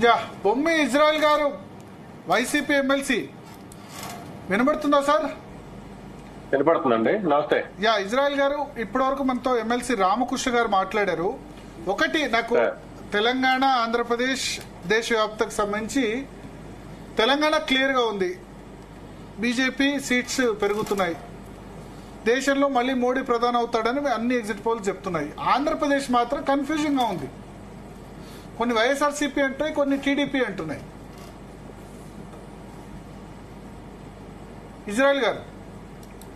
Yeah Bommi Israel గారు YCP MLC వినబడుతుందా sir? వినపడుతుందండి. నమస్తే. యా ఇజ్రాయెల్ గారు ఇప్పటి వరకు మనతో ఎమ్మెల్సీ రామకృష్ణ గారు మాట్లాడారు. ఒకటి నాకు తెలంగాణ ఆంధ్రప్రదేశ్ దేశవ్యాప్తకు సంబంధించి తెలంగాణ క్లియర్ గా ఉంది, బీజేపీ సీట్స్ పెరుగుతున్నాయి, దేశంలో మళ్ళీ మోడీ ప్రధాని అవుతాడని అన్ని ఎగ్జిట్ పోల్స్ చెప్తున్నాయి. ఆంధ్రప్రదేశ్ మాత్రం కన్ఫ్యూజింగ్ గా ఉంది, కొన్ని వైఎస్ఆర్సీపీ అంటున్నాయి, కొన్ని టీడీపీ అంటున్నాయి. ఇజ్రాయెల్ గారు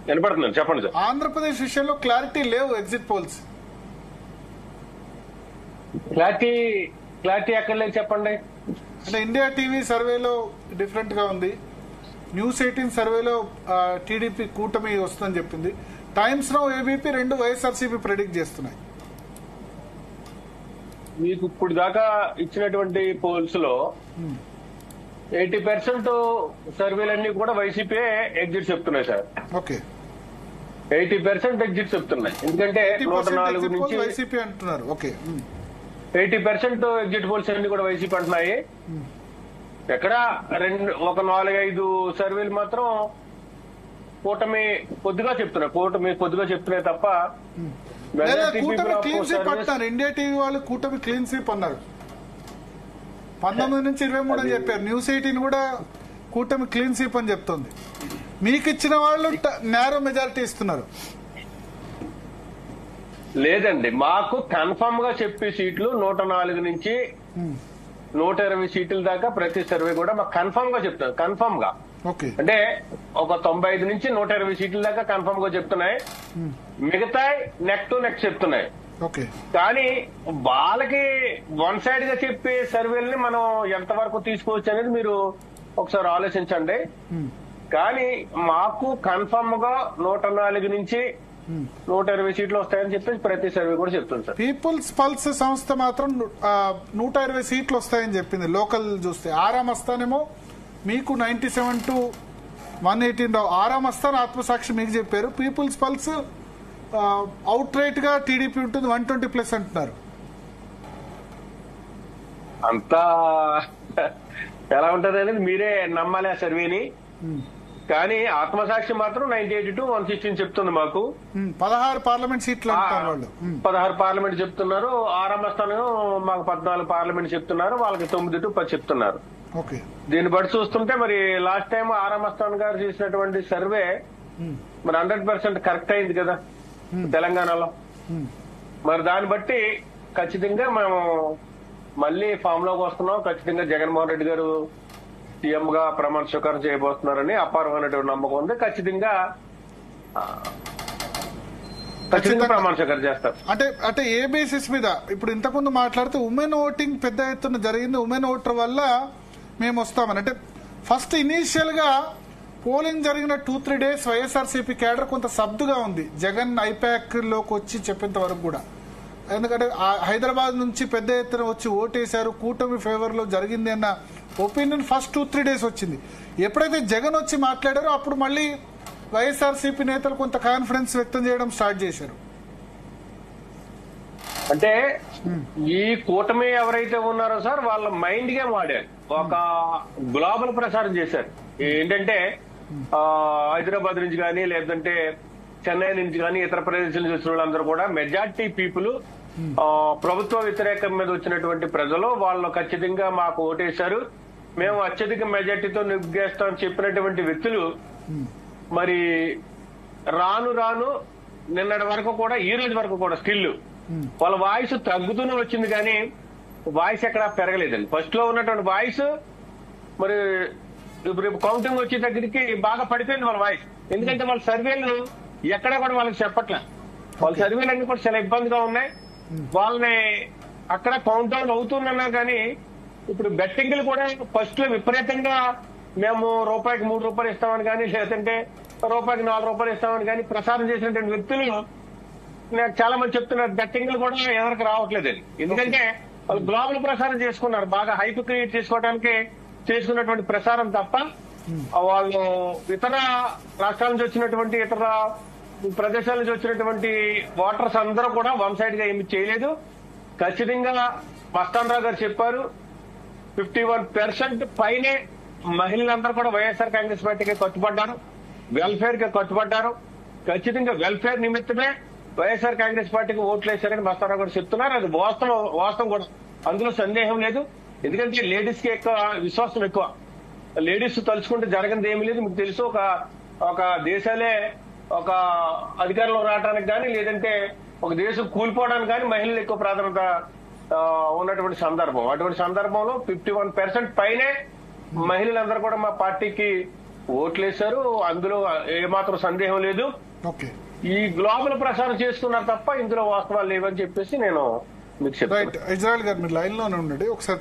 వినపడుతుందండి, చెప్పండి సార్. ఆంధ్రప్రదేశ్ విషయంలో క్లారిటీ లేవు ఎగ్జిట్ పోల్స్. క్లారిటీ ఎక్కడ లేదు చెప్పండి. అంటే ఇండియా టీవీ సర్వేలో డిఫరెంట్ గా ఉంది, న్యూస్ 18 సర్వేలో టీడీపీ కూటమి వస్తుందని చెప్పింది, టైమ్స్ నౌ ఏబీపీ రెండు వైఎస్ఆర్సీపీ ప్రెడిక్ట్ చేస్తున్నాయి. మీకు ఇప్పుడు దాకా ఇచ్చినటువంటి పోల్స్ లో 80% సర్వేలన్నీ కూడా వైసీపీ ఎగ్జిట్ చెప్తున్నాయి సార్. ఓకే, 80% ఎగ్జిట్ చెప్తున్నాయి. ఎందుకంటే 104 నుంచి వైసీపీ అంటున్నారు. ఓకే, 80% ఎగ్జిట్ పోల్స్ అన్ని కూడా వైసీపీ అంటున్నాయి. ఎక్కడ ఒక 4-5 సర్వేలు మాత్రం కూటమి కొద్దిగా చెప్తున్నాయి తప్ప కూటమి క్లీన్ స్వీప్ అంటున్నారు. ఇండియా టీవీ వాళ్ళు కూటమి క్లీన్ స్వీప్ అన్నారు, 19 నుంచి 23 అని చెప్పారు. న్యూస్ 18 కూడా కూటమి క్లీన్ స్వీప్ అని చెప్తోంది. మీకు ఇచ్చిన వాళ్ళు నేరో మెజారిటీ ఇస్తున్నారు. లేదండి, మాకు కన్ఫర్మ్ గా చెప్పే సీట్లు 104 నుంచి 120 సీట్ల దాకా ప్రతి సర్వే కూడా మాకు కన్ఫర్మ్ గా చెప్తున్నారు. కన్ఫర్మ్ గా అంటే ఒక 95 నుంచి 120 సీట్ల దాకా కన్ఫర్మ్ గా చెప్తున్నాయి. మిగతా నెక్ టు నెక్ చెప్తున్నాయి. కానీ వాళ్ళకి వన్ సైడ్ గా చెప్పే సర్వేల్ని మనం ఎంతవరకు తీసుకోవచ్చు అనేది మీరు ఒకసారి ఆలోచించండి. కానీ మాకు కన్ఫర్మ్ గా 104 నుంచి 120 సీట్లు వస్తాయని చెప్పేసి ప్రతి సర్వే కూడా చెప్తుంది సార్. పీపుల్స్ పల్స్ సంస్థ మాత్రం 120 సీట్లు వస్తాయని చెప్పింది. లోకల్ చూస్తే ఆరాం వస్తానేమో మీకు 97 to 118 రావు. ఆరాం వస్తాను ఆత్మసాక్షి మీకు చెప్పారు. పీపుల్స్ పల్స్ అవుట్ రైట్ గా టీడీపీ ఉంటుంది, 120+ అంటున్నారు. అంతా ఎలా ఉంటది అనేది మీరే నమ్మాలి ఆ సర్వేని. కానీ ఆత్మసాక్షి మాత్రం 98 to 116 చెప్తుంది మాకు. 16 పార్లమెంట్ సీట్లు అంటారు వాళ్ళు. 16 పార్లమెంట్ చెప్తున్నారు. ఆరామస్థానం మాకు 14 పార్లమెంట్ చెప్తున్నారు. వాళ్ళకి 9 to 10 చెప్తున్నారు. దీన్ని బట్టి చూస్తుంటే మరి లాస్ట్ టైం ఆరామస్థాన్ గారు చేసినటువంటి సర్వే మరి 100% కరెక్ట్ అయింది కదా తెలంగాణలో. మరి దాన్ని బట్టి ఖచ్చితంగా మేము మళ్ళీ ఫామ్ లోకి వస్తున్నాం. ఖచ్చితంగా జగన్మోహన్ రెడ్డి గారు సీఎం గా ప్రమాణ స్వీకారం చేయబోతున్నారని అపారమైనటువంటి నమ్మకం ఉంది. ఖచ్చితంగా ప్రమాణ స్వీకారం చేస్తారు. అంటే ఏ బేసిస్ మీద? ఇప్పుడు ఇంతకుముందు మాట్లాడితే ఉమెన్ ఓటింగ్ పెద్ద ఎత్తున జరిగింది, ఉమెన్ ఓటర్ వల్ల మేము వస్తామని. అంటే ఫస్ట్ ఇనీషియల్ గా పోలింగ్ జరిగిన 2-3 days వైఎస్ఆర్సీపీ క్యాడర్ కొంత సబ్దుగా ఉంది, జగన్ ఐపాక్ లోకి వచ్చి చెప్పేంత వరకు కూడా. ఎందుకంటే హైదరాబాద్ నుంచి పెద్ద ఎత్తున వచ్చి ఓటేశారు, కూటమి ఫేవర్ లో జరిగింది అన్న ఒపీనియన్ ఫస్ట్ 2-3 days వచ్చింది. ఎప్పుడైతే జగన్ వచ్చి మాట్లాడారో అప్పుడు మళ్ళీ వైఎస్ఆర్సీపీ నేతలు కొంత కాన్ఫిడెన్స్ వ్యక్తం చేయడం స్టార్ట్ చేశారు. అంటే ఈ కూటమి ఎవరైతే ఉన్నారో సార్ వాళ్ళ మైండ్ గేమ్ ఆడారు, ఒక గ్లోబల్ ప్రచారం చేశారు. ఏంటంటే హైదరాబాద్ నుంచి కానీ లేదంటే చెన్నై నుంచి కానీ ఇతర ప్రదేశాల నుంచి వచ్చిన వాళ్ళందరూ కూడా మెజార్టీ పీపుల్ ప్రభుత్వ వ్యతిరేకం మీద వచ్చినటువంటి ప్రజలు వాళ్ళు ఖచ్చితంగా మాకు ఓటేశారు, మేము అత్యధిక మెజార్టీతో నెగ్గేస్తామని చెప్పినటువంటి వ్యక్తులు మరి రాను రాను నిన్నటి వరకు కూడా ఈ రోజు వరకు కూడా స్టిల్ వాళ్ళ వాయిస్ తగ్గుతూనే వచ్చింది కానీ వాయిస్ ఎక్కడా పెరగలేదండి. ఫస్ట్ లో ఉన్నటువంటి వాయిస్ మరి రేపు కౌంటింగ్ వచ్చే దగ్గరికి బాగా పడిపోయింది వాళ్ళ వాయిస్. ఎందుకంటే వాళ్ళ సర్వేలు ఎక్కడా కూడా వాళ్ళకి చెప్పట్లే. వాళ్ళ సర్వేలు అన్ని కూడా చాలా ఇబ్బందిగా ఉన్నాయి. వాళ్ళని అక్కడ కౌంట్ డౌన్ అవుతున్నా కానీ ఇప్పుడు బెట్టింగ్లు కూడా ఫస్ట్ లో విపరీతంగా మేము రూపాయికి 3 రూపాయలు ఇస్తామని కానీ లేదంటే రూపాయికి 4 రూపాయలు ఇస్తామని కానీ ప్రసారం చేసినటువంటి వ్యక్తులు నాకు చాలా మంది చెప్తున్నారు బెట్టింగ్లు కూడా ఎవరికి రావట్లేదని. ఎందుకంటే వాళ్ళు గ్లోబల్ ప్రసారం చేసుకున్నారు, బాగా హైప్ క్రియేట్ చేసుకోవడానికి చేసుకున్నటువంటి ప్రసారం తప్ప వాళ్ళు ఇతర రాష్ట్రాల నుంచి వచ్చినటువంటి ఇతర ప్రదేశాల నుంచి వచ్చినటువంటి ఓటర్స్ అందరూ కూడా వన్ సైడ్ గా ఏమి చేయలేదు. ఖచ్చితంగా మస్తాన్ రావు గారు చెప్పారు, 51% పైనే మహిళలందరూ కూడా వైఎస్ఆర్ కాంగ్రెస్ పార్టీకి కట్టుబడ్డారు, వెల్ఫేర్ కి కట్టుబడ్డారు. ఖచ్చితంగా వెల్ఫేర్ నిమిత్తమే వైఎస్ఆర్ కాంగ్రెస్ పార్టీకి ఓట్లు వేశారని మస్తారావు గారు చెప్తున్నారు. అది వాస్తవం కూడా, అందులో సందేహం లేదు. ఎందుకంటే లేడీస్ కి ఎక్కువ విశ్వాసం ఎక్కువ. లేడీస్ తలుచుకుంటే జరగనిది ఏమీ లేదు. మీకు తెలుసు, ఒక దేశాలే ఒక అధికారంలో రావడానికి కానీ, లేదంటే ఒక దేశం కూలిపోవడానికి కానీ మహిళలు ఎక్కువ ప్రాధాన్యత ఉన్నటువంటి సందర్భం. అటువంటి సందర్భంలో 51% పైనే మహిళలందరూ కూడా మా పార్టీకి ఓట్లేశారు. అందులో ఏమాత్రం సందేహం లేదు. ఓకే, ఈ గ్లోబల్ ప్రచారం చేసుకున్నారు తప్ప ఇందులో వాస్తవాలు లేవని చెప్పేసి నేను మీకు చెప్తాను. రైట్. ఇజ్రాయెల్ గారు మీరు లైన్ లోనే ఉండండి ఒకసారి.